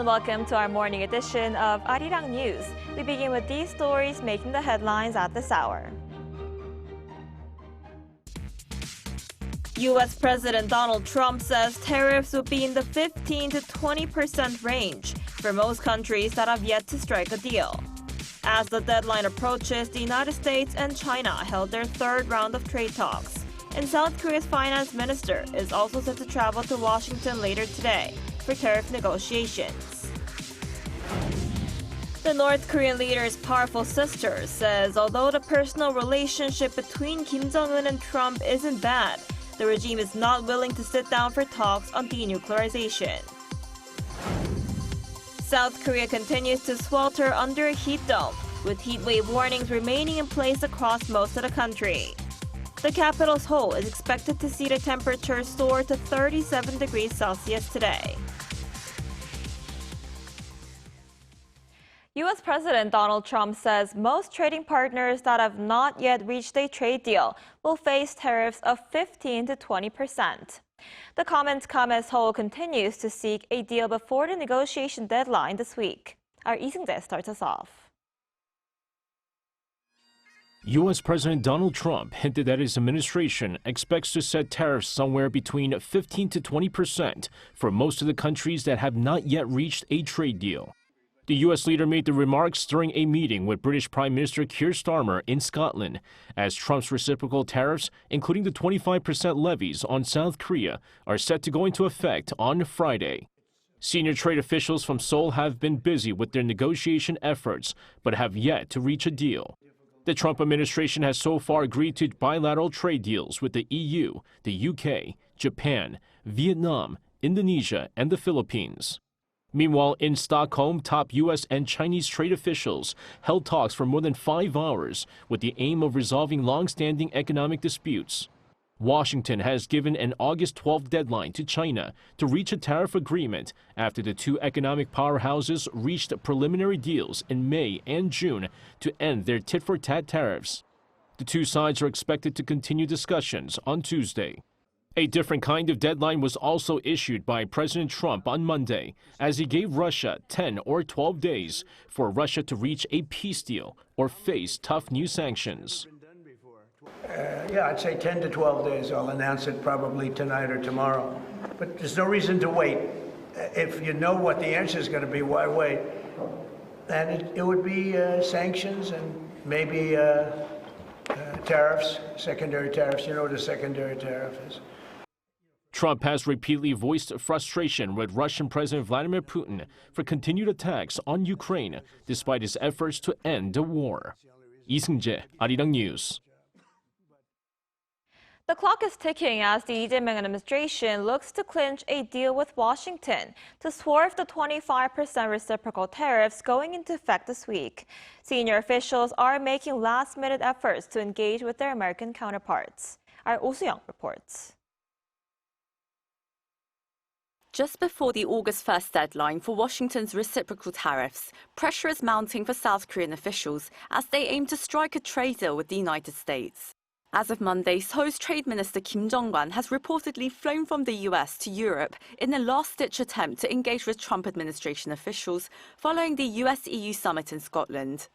and welcome to our morning edition of Arirang News. We begin with these stories making the headlines at this hour. U.S. President Donald Trump says tariffs will be in the 15 to 20% range for most countries that have yet to strike a deal. As the deadline approaches, the United States and China held their third round of trade talks. And South Korea's finance minister is also set to travel to Washington later today for tariff negotiations. The North Korean leader's powerful sister says although the personal relationship between Kim Jong-un and Trump isn't bad, the regime is not willing to sit down for talks on denuclearization. South Korea continues to swelter under a heat dome, with heatwave warnings remaining in place across most of the country. The capital Seoul is expected to see the temperature soar to 37 degrees Celsius today. U.S. President Donald Trump says most trading partners that have not yet reached a trade deal will face tariffs of 15 to 20%. The comments come as Seoul continues to seek a deal before the negotiation deadline this week. Our Islamic State starts us off. U.S. President Donald Trump hinted that his administration expects to set tariffs somewhere between 15 to 20% for most of the countries that have not yet reached a trade deal. The U.S. leader made the remarks during a meeting with British Prime Minister Keir Starmer in Scotland, as Trump's reciprocal tariffs, including the 25% levies on South Korea, are set to go into effect on Friday. Senior trade officials from Seoul have been busy with their negotiation efforts, but have yet to reach a deal. The Trump administration has so far agreed to bilateral trade deals with the EU, the UK, Japan, Vietnam, Indonesia, and the Philippines. Meanwhile, in Stockholm, top U.S. and Chinese trade officials held talks for more than 5 hours with the aim of resolving long-standing economic disputes. Washington has given an August 12th deadline to China to reach a tariff agreement after the two economic powerhouses reached preliminary deals in May and June to end their tit-for-tat tariffs. The two sides are expected to continue discussions on Tuesday. A different kind of deadline was also issued by President Trump on Monday, as he gave Russia 10 or 12 days for Russia to reach a peace deal or face tough new sanctions. Yeah, I'd say 10 to 12 days. I'll announce it probably tonight or tomorrow. But there's no reason to wait. If you know what the answer is going to be, why wait? And it would be sanctions and maybe tariffs, secondary tariffs. You know what a secondary tariff is. Trump has repeatedly voiced frustration with Russian President Vladimir Putin for continued attacks on Ukraine, despite his efforts to end the war. 이승재, Arirang News. The clock is ticking as the Lee Jae-myung administration looks to clinch a deal with Washington to swerve the 25% reciprocal tariffs going into effect this week. Senior officials are making last-minute efforts to engage with their American counterparts. Our Oh Soo-young reports. Just before the August 1st deadline for Washington's reciprocal tariffs, pressure is mounting for South Korean officials as they aim to strike a trade deal with the United States. As of Monday, Seoul's Trade Minister Kim Jong-un has reportedly flown from the US to Europe in a last-ditch attempt to engage with Trump administration officials following the US-EU summit in Scotland.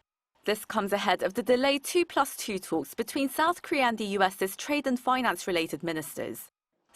This comes ahead of the delayed 2+2 talks between South Korea and the US's trade and finance-related ministers.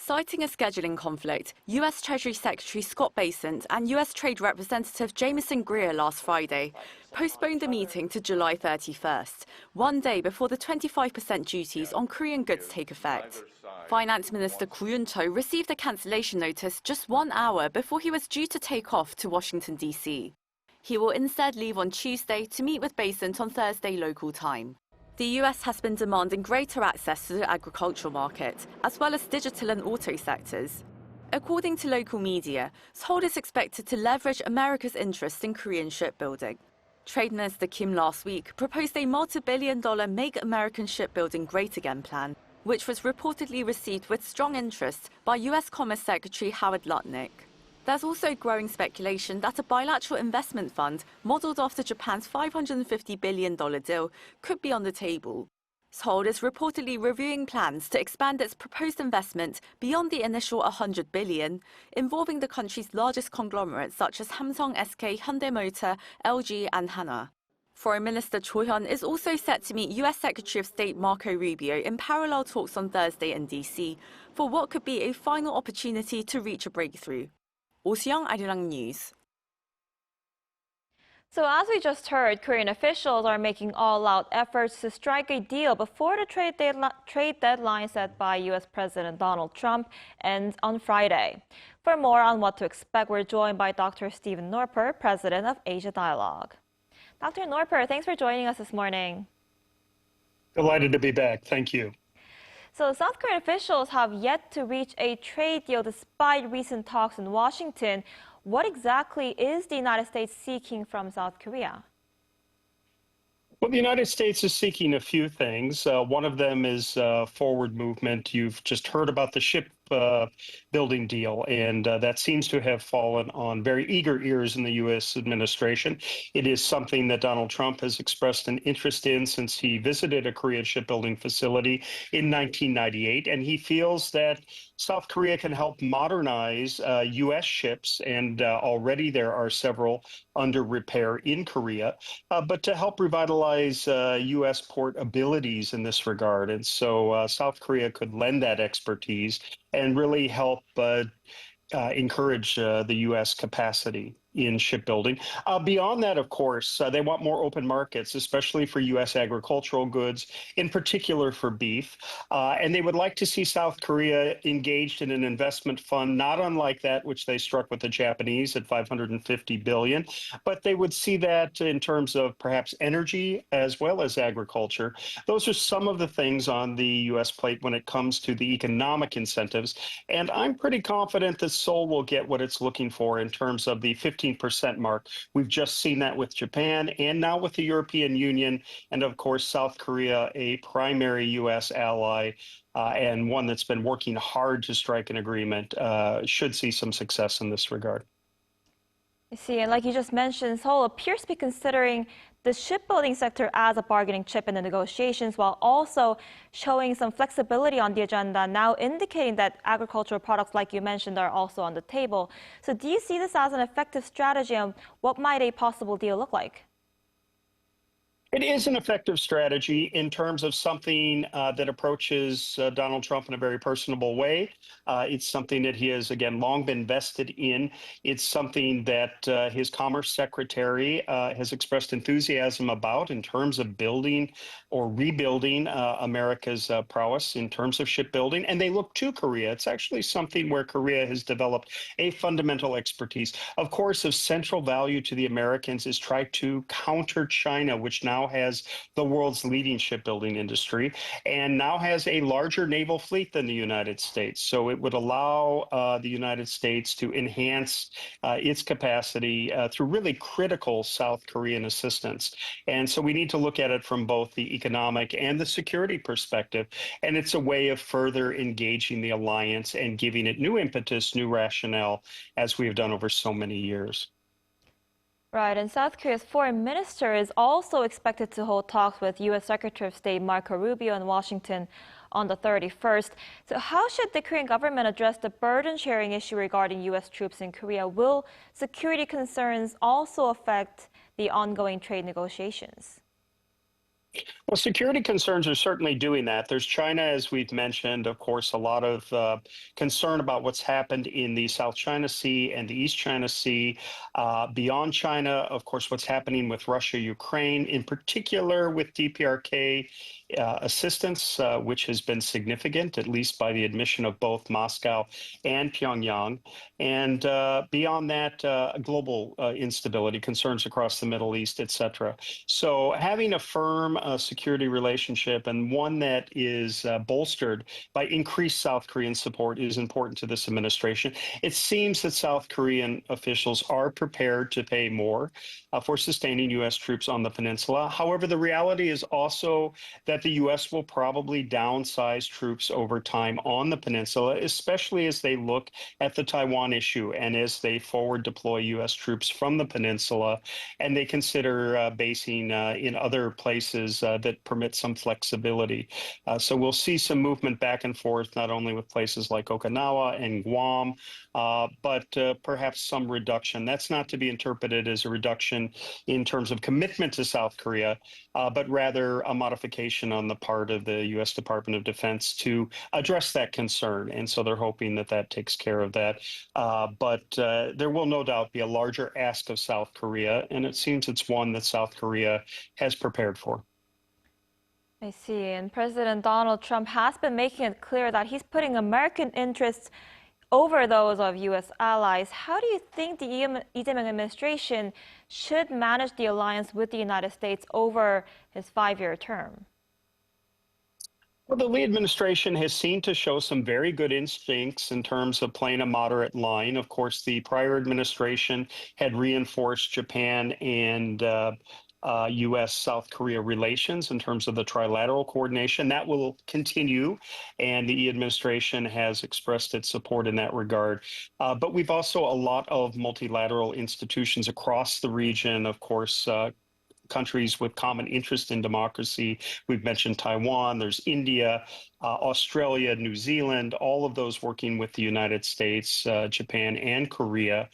Citing a scheduling conflict, U.S. Treasury Secretary Scott Bessent and U.S. Trade Representative Jamieson Greer last Friday postponed the meeting to July 31st, one day before the 25% duties on Korean goods take effect. Finance Minister Koo Yoon-cho received a cancellation notice just 1 hour before he was due to take off to Washington, D.C. He will instead leave on Tuesday to meet with Bessent on Thursday local time. The US has been demanding greater access to the agricultural market, as well as digital and auto sectors. According to local media, Seoul is expected to leverage America's interest in Korean shipbuilding. Trade Minister Kim last week proposed a multi-billion-dollar Make American Shipbuilding Great Again plan, which was reportedly received with strong interest by US Commerce Secretary Howard Lutnick. There's also growing speculation that a bilateral investment fund modeled after Japan's $550 billion deal could be on the table. Seoul is reportedly reviewing plans to expand its proposed investment beyond the initial 100 billion, involving the country's largest conglomerates such as Samsung SK, Hyundai Motor, LG and Hana. Foreign Minister Cho Hyun is also set to meet U.S. Secretary of State Marco Rubio in parallel talks on Thursday in D.C. for what could be a final opportunity to reach a breakthrough. Oh Seong, Arirang News. So as we just heard, Korean officials are making all-out efforts to strike a deal before the trade deadline set by U.S. President Donald Trump ends on Friday. For more on what to expect, we're joined by Dr. Stephen Norper, president of Asia Dialogue. Dr. Norper, thanks for joining us this morning. Delighted to be back. Thank you. So South Korean officials have yet to reach a trade deal despite recent talks in Washington. What exactly is the United States seeking from South Korea? Well, the United States is seeking a few things. One of them is forward movement. You've just heard about the ship building deal, and that seems to have fallen on very eager ears in the U.S. administration. It is something that Donald Trump has expressed an interest in since he visited a Korean shipbuilding facility in 1998, and he feels that South Korea can help modernize U.S. ships, and already there are several under repair in Korea, but to help revitalize U.S. port abilities in this regard. And so South Korea could lend that expertise and really help encourage the U.S. capacity in shipbuilding. Beyond that, of course, they want more open markets, especially for U.S. agricultural goods, in particular for beef. And they would like to see South Korea engaged in an investment fund, not unlike that which they struck with the Japanese at $550 billion. But they would see that in terms of perhaps energy as well as agriculture. Those are some of the things on the U.S. plate when it comes to the economic incentives. And I'm pretty confident that Seoul will get what it's looking for in terms of the 15% mark. We've just seen that with Japan and now with the European Union, and of course, South Korea, a primary U.S. ally and one that's been working hard to strike an agreement, should see some success in this regard. I see, and like you just mentioned, Seoul appears to be considering the shipbuilding sector as a bargaining chip in the negotiations, while also showing some flexibility on the agenda, now indicating that agricultural products, like you mentioned, are also on the table. So do you see this as an effective strategy, and what might a possible deal look like? It is an effective strategy in terms of something that approaches Donald Trump in a very personable way. It's something that he has, again, long been vested in. It's something that his Commerce Secretary has expressed enthusiasm about in terms of building or rebuilding America's prowess in terms of shipbuilding. And they look to Korea. It's actually something where Korea has developed a fundamental expertise. Of course, of central value to the Americans is try to counter China, which now has the world's leading shipbuilding industry and now has a larger naval fleet than the United States. So it would allow the United States to enhance its capacity through really critical South Korean assistance. And so we need to look at it from both the economic and the security perspective. And it's a way of further engaging the alliance and giving it new impetus, new rationale, as we have done over so many years. Right, and South Korea's foreign minister is also expected to hold talks with U.S. Secretary of State Marco Rubio in Washington on the 31st. So how should the Korean government address the burden-sharing issue regarding U.S. troops in Korea? Will security concerns also affect the ongoing trade negotiations? Well, security concerns are certainly doing that. There's China, as we've mentioned, of course, a lot of concern about what's happened in the South China Sea and the East China Sea. Beyond China, of course, what's happening with Russia, Ukraine, in particular with DPRK assistance, which has been significant, at least by the admission of both Moscow and Pyongyang. And beyond that, global instability, concerns across the Middle East, et cetera. So having a firm security relationship and one that is bolstered by increased South Korean support is important to this administration. It seems that South Korean officials are prepared to pay more for sustaining U.S. troops on the peninsula. However, the reality is also that the U.S. will probably downsize troops over time on the peninsula, especially as they look at the Taiwan issue and as they forward deploy U.S. troops from the peninsula and they consider basing in other places packages that permit some flexibility. So we'll see some movement back and forth, not only with places like Okinawa and Guam, but perhaps some reduction. That's not to be interpreted as a reduction in terms of commitment to South Korea, but rather a modification on the part of the U.S. Department of Defense to address that concern. And so they're hoping that that takes care of that. But there will no doubt be a larger ask of South Korea, and it seems it's one that South Korea has prepared for. I see. And President Donald Trump has been making it clear that he's putting American interests over those of U.S. allies. How do you think the Ijeong administration should manage the alliance with the United States over his 5-year term? Well, the Lee administration has seemed to show some very good instincts in terms of playing a moderate line. Of course, the prior administration had reinforced Japan and U.S.-South Korea relations in terms of the trilateral coordination. That will continue, and the administration has expressed its support in that regard. But we've also a lot of multilateral institutions across the region, of course, countries with common interest in democracy. We've mentioned Taiwan, there's India, Australia, New Zealand, all of those working with the United States, Japan, and Korea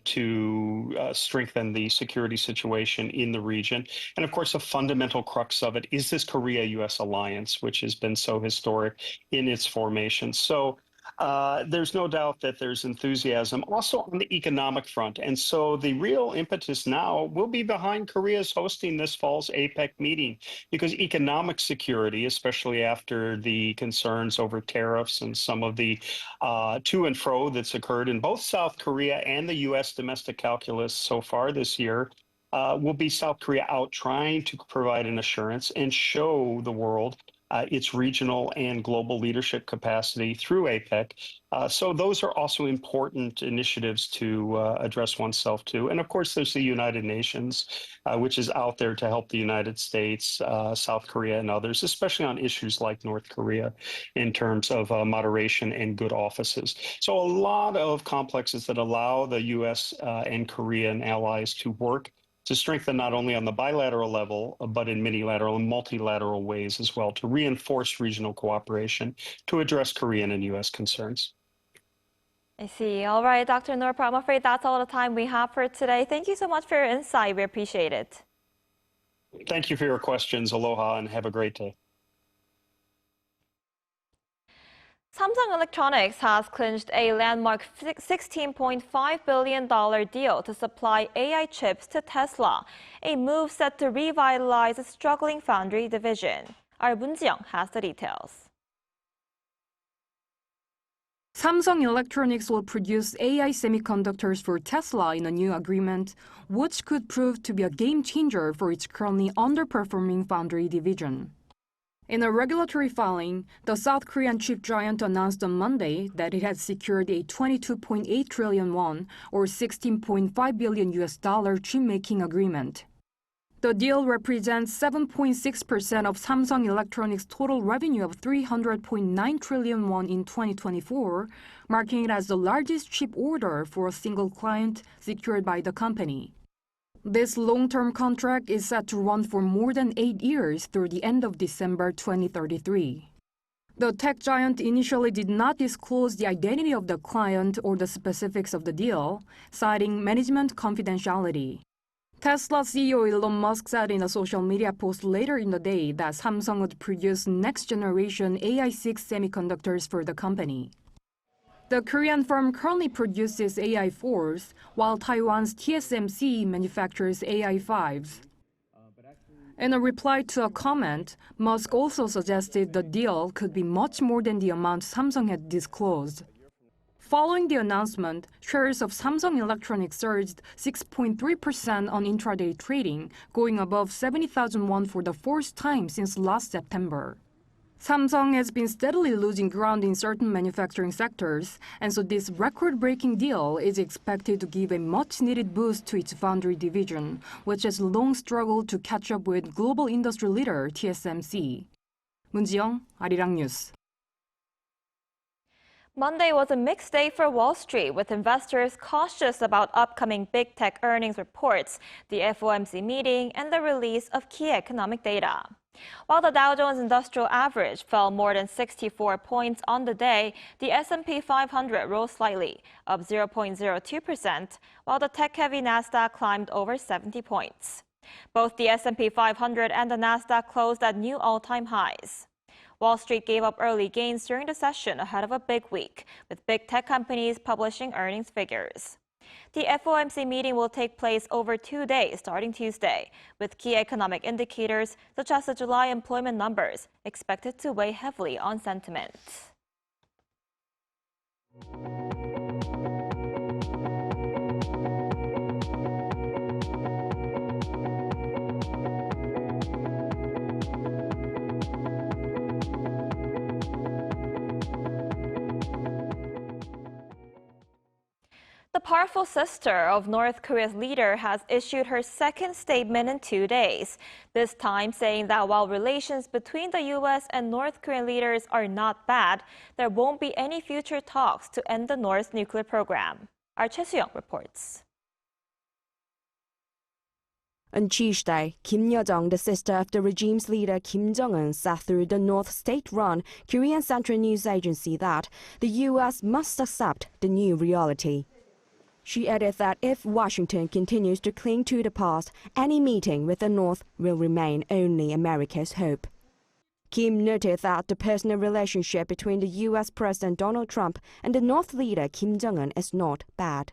to strengthen the security situation in the region. And of course, a fundamental crux of it is this Korea-U.S. alliance, which has been so historic in its formation. So there's no doubt that there's enthusiasm also on the economic front. And so the real impetus now will be behind Korea's hosting this fall's APEC meeting, because economic security, especially after the concerns over tariffs and some of the to and fro that's occurred in both South Korea and the U.S. domestic calculus so far this year, will be South Korea out trying to provide an assurance and show the world its regional and global leadership capacity through APEC. So those are also important initiatives to address oneself to. And of course, there's the United Nations, which is out there to help the United States, South Korea, and others, especially on issues like North Korea in terms of moderation and good offices. So a lot of complexes that allow the U.S. And Korean allies to work to strengthen not only on the bilateral level, but in many-lateral and multilateral ways as well, to reinforce regional cooperation to address Korean and U.S. concerns. I see. All right, Dr. Norpa, I'm afraid that's all the time we have for today. Thank you so much for your insight. We appreciate it. Thank you for your questions. Aloha and have a great day. Samsung Electronics has clinched a landmark $16.5 billion deal to supply AI chips to Tesla, a move set to revitalize its struggling foundry division. Our Moon Ji-young has the details. Samsung Electronics will produce AI semiconductors for Tesla in a new agreement, which could prove to be a game changer for its currently underperforming foundry division. In a regulatory filing, the South Korean chip giant announced on Monday that it had secured a 22.8 trillion won, or $16.5 billion chip-making agreement. The deal represents 7.6% of Samsung Electronics' total revenue of 300.9 trillion won in 2024, marking it as the largest chip order for a single client secured by the company. This long-term contract is set to run for more than 8 years through the end of December 2033. The tech giant initially did not disclose the identity of the client or the specifics of the deal, citing management confidentiality. Tesla CEO Elon Musk said in a social media post later in the day that Samsung would produce next-generation AI-6 semiconductors for the company. The Korean firm currently produces AI4s, while Taiwan's TSMC manufactures AI5s. In a reply to a comment, Musk also suggested the deal could be much more than the amount Samsung had disclosed. Following the announcement, shares of Samsung Electronics surged 6.3% on intraday trading, going above 70,000 won for the first time since last September. Samsung has been steadily losing ground in certain manufacturing sectors, and so this record-breaking deal is expected to give a much-needed boost to its foundry division, which has long struggled to catch up with global industry leader TSMC. Moon Ji-young, Arirang News. Monday was a mixed day for Wall Street, with investors cautious about upcoming big tech earnings reports, the FOMC meeting, and the release of key economic data. While the Dow Jones Industrial Average fell more than 64 points on the day, the S&P 500 rose slightly, up 0.02%, while the tech-heavy Nasdaq climbed over 70 points. Both the S&P 500 and the Nasdaq closed at new all-time highs. Wall Street gave up early gains during the session ahead of a big week, with big tech companies publishing earnings figures. The FOMC meeting will take place over 2 days starting Tuesday, with key economic indicators such as the July employment numbers expected to weigh heavily on sentiment. The powerful sister of North Korea's leader has issued her second statement in 2 days, this time saying that while relations between the U.S. and North Korean leaders are not bad, there won't be any future talks to end the North's nuclear program. Our Seoul reports. On Tuesday, Kim Yo-jong, the sister of the regime's leader Kim Jong-un, said through the North State-run Korean Central News Agency that the U.S. must accept the new reality. She added that if Washington continues to cling to the past, any meeting with the North will remain only America's hope. Kim noted that the personal relationship between the U.S. President Donald Trump and the North leader Kim Jong-un is not bad.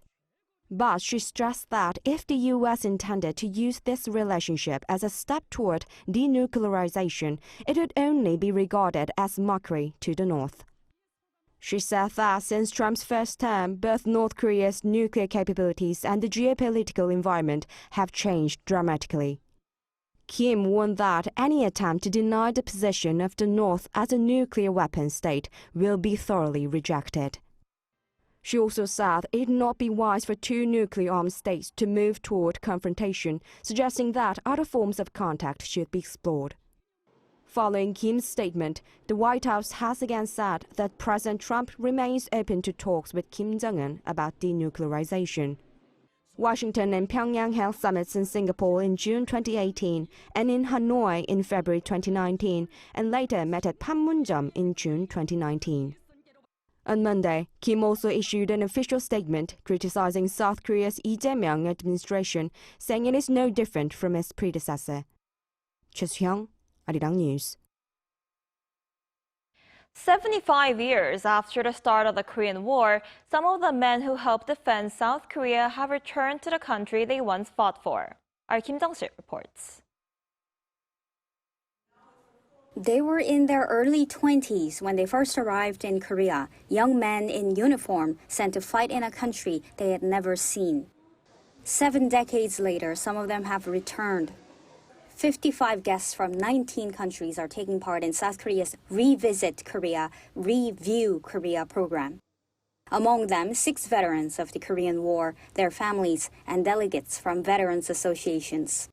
But she stressed that if the U.S. intended to use this relationship as a step toward denuclearization, it would only be regarded as mockery to the North. She said that since Trump's first term, both North Korea's nuclear capabilities and the geopolitical environment have changed dramatically. Kim warned that any attempt to deny the position of the North as a nuclear weapons state will be thoroughly rejected. She also said it would not be wise for two nuclear-armed states to move toward confrontation, suggesting that other forms of contact should be explored. Following Kim's statement, the White House has again said that President Trump remains open to talks with Kim Jong-un about denuclearization. Washington and Pyongyang held summits in Singapore in June 2018 and in Hanoi in February 2019, and later met at Panmunjom in June 2019. On Monday, Kim also issued an official statement criticizing South Korea's Lee Jae-myung administration, saying it is no different from its predecessor. Seoul, Arirang News. 75 years after the start of the Korean War, some of the men who helped defend South Korea have returned to the country they once fought for. Our Kim Jong-sik reports. They were in their early 20s when they first arrived in Korea, young men in uniform sent to fight in a country they had never seen. 7 decades later, some of them have returned. 55 guests from 19 countries are taking part in South Korea's Revisit Korea, Review Korea program. Among them, 6 veterans of the Korean War, their families, and delegates from veterans associations.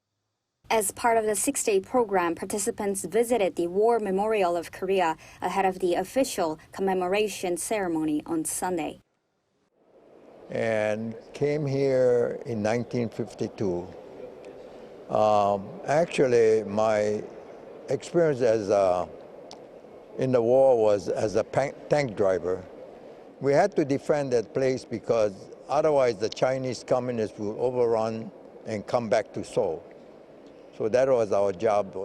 As part of the 6-day program, participants visited the War Memorial of Korea ahead of the official commemoration ceremony on Sunday. And came here in 1952. Actually, my experience in the war was as a tank driver. We had to defend that place because otherwise the Chinese communists would overrun and come back to Seoul. So that was our job.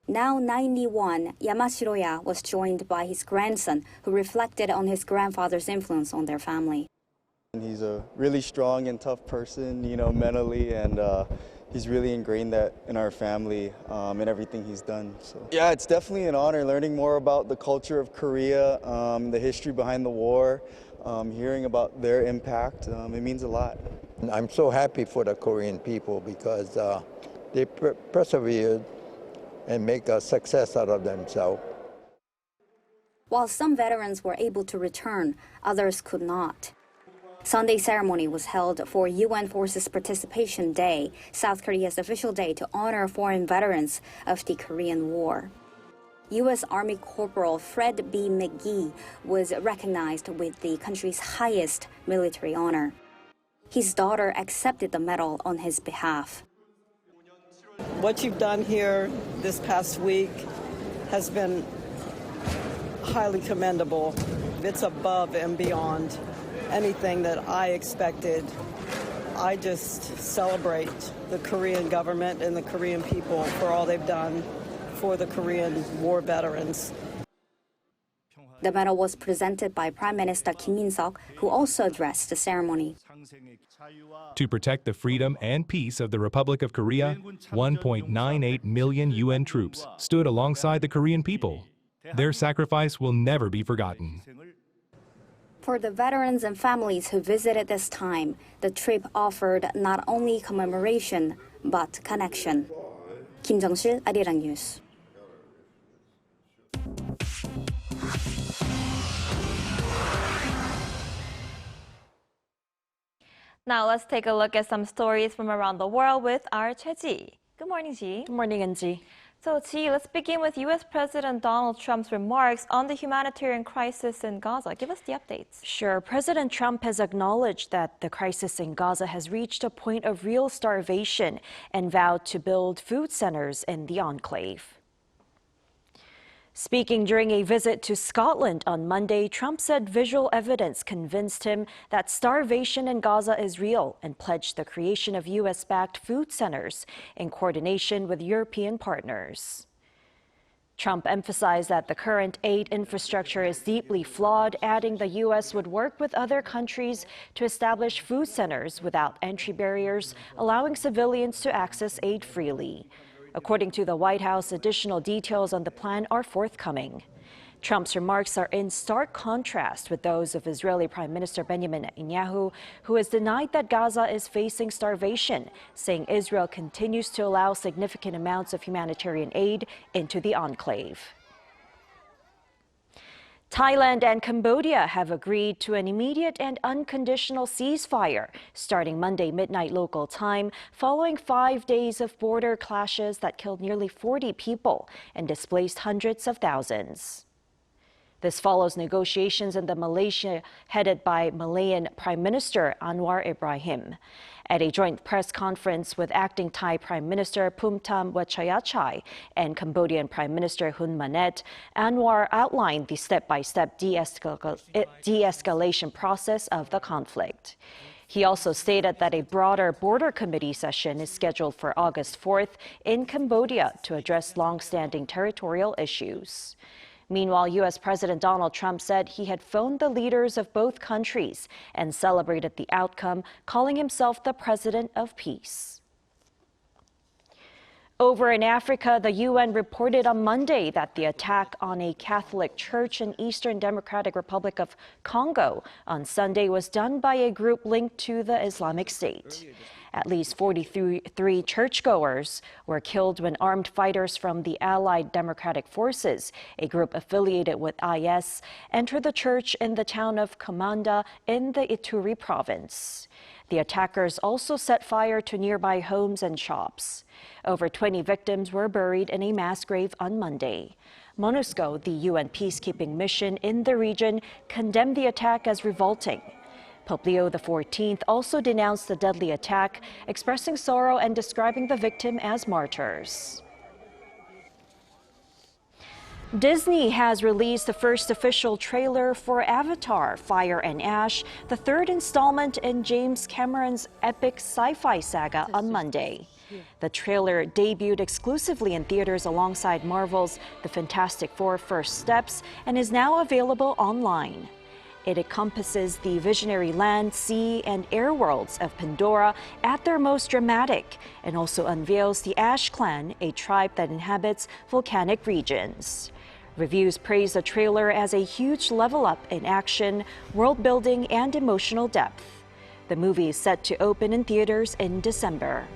Now 91, Yamashiroya was joined by his grandson, who reflected on his grandfather's influence on their family. He's a really strong and tough person, mentally, and he's really ingrained that in our family and everything he's done. So yeah, it's definitely an honor learning more about the culture of Korea, the history behind the war, hearing about their impact. It means a lot. I'm so happy for the Korean people because they persevered and make a success out of themselves. While some veterans were able to return, others could not. Sunday's ceremony was held for UN Forces Participation Day, South Korea's official day to honor foreign veterans of the Korean War. U.S. Army Corporal Fred B. McGee was recognized with the country's highest military honor. His daughter accepted the medal on his behalf. What you've done here this past week has been highly commendable. It's above and beyond anything that I expected. I just celebrate the Korean government and the Korean people for all they've done for the Korean War veterans. The medal was presented by Prime Minister Kim Min-seok, who also addressed the ceremony. To protect the freedom and peace of the Republic of Korea, 1.98 million UN troops stood alongside the Korean people. Their sacrifice will never be forgotten. For the veterans and families who visited this time, the trip offered not only commemoration, but connection. Kim Jong-sil, Arirang News. Now let's take a look at some stories from around the world with our Ji. Good morning, Ji. Good morning, Anji. So, Ji, let's begin with U.S. President Donald Trump's remarks on the humanitarian crisis in Gaza. Give us the updates. Sure. President Trump has acknowledged that the crisis in Gaza has reached a point of real starvation and vowed to build food centers in the enclave. Speaking during a visit to Scotland on Monday, Trump said visual evidence convinced him that starvation in Gaza is real and pledged the creation of U.S.-backed food centers in coordination with European partners. Trump emphasized that the current aid infrastructure is deeply flawed, adding the U.S. would work with other countries to establish food centers without entry barriers, allowing civilians to access aid freely. According to the White House, additional details on the plan are forthcoming. Trump's remarks are in stark contrast with those of Israeli Prime Minister Benjamin Netanyahu, who has denied that Gaza is facing starvation, saying Israel continues to allow significant amounts of humanitarian aid into the enclave. Thailand and Cambodia have agreed to an immediate and unconditional ceasefire starting Monday midnight local time, following 5 days of border clashes that killed nearly 40 people and displaced hundreds of thousands. This follows negotiations in Malaysia headed by Malayan Prime Minister Anwar Ibrahim. At a joint press conference with acting Thai Prime Minister Phumtham Wechayachai and Cambodian Prime Minister Hun Manet, Anwar outlined the step-by-step de-escalation process of the conflict. He also stated that a broader border committee session is scheduled for August 4th in Cambodia to address long-standing territorial issues. Meanwhile, U.S. President Donald Trump said he had phoned the leaders of both countries and celebrated the outcome, calling himself the President of Peace. Over in Africa, the UN reported on Monday that the attack on a Catholic church in Eastern Democratic Republic of Congo on Sunday was done by a group linked to the Islamic State. At least 43 churchgoers were killed when armed fighters from the Allied Democratic Forces, a group affiliated with IS, entered the church in the town of Komanda in the Ituri province. The attackers also set fire to nearby homes and shops. Over 20 victims were buried in a mass grave on Monday. MONUSCO, the UN peacekeeping mission in the region, condemned the attack as revolting. Pope Leo XIV also denounced the deadly attack, expressing sorrow and describing the victim as martyrs. Disney has released the first official trailer for Avatar: Fire and Ash, the third installment in James Cameron's epic sci-fi saga, on Monday. The trailer debuted exclusively in theaters alongside Marvel's The Fantastic Four: First Steps and is now available online. It encompasses the visionary land, sea, and air worlds of Pandora at their most dramatic, and also unveils the Ash Clan, a tribe that inhabits volcanic regions. Reviews praise the trailer as a huge level up in action, world building, and emotional depth. The movie is set to open in theaters in December.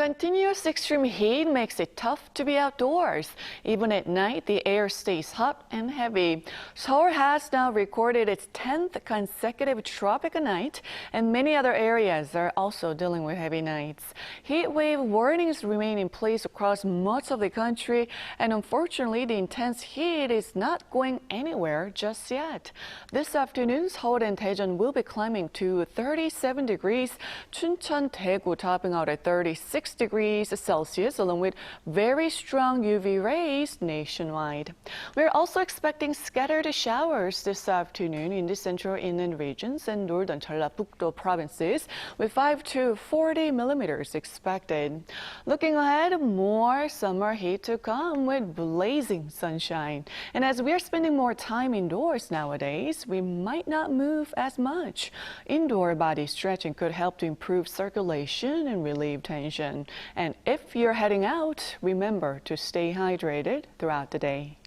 continuous extreme heat makes it tough to be outdoors. Even at night, the air stays hot and heavy. Seoul has now recorded its 10th consecutive tropical night, and many other areas are also dealing with heavy nights. Heat wave warnings remain in place across much of the country, and unfortunately, the intense heat is not going anywhere just yet. This afternoon, Seoul and Daejeon will be climbing to 37 degrees, Chuncheon, Daegu topping out at 36 degrees Celsius, along with very strong UV rays nationwide. We're also expecting scattered showers this afternoon in the central inland regions and northern Jeollabuk-do provinces, with 5 to 40 millimeters expected. Looking ahead, more summer heat to come with blazing sunshine. And as we're spending more time indoors nowadays, we might not move as much. Indoor body stretching could help to improve circulation and relieve tension. And if you're heading out, remember to stay hydrated throughout the day.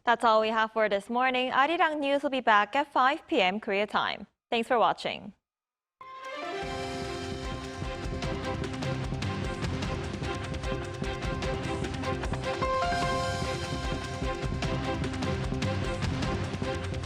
That's all we have for this morning. Arirang News will be back at 5 p.m. Korea time. Thanks for watching.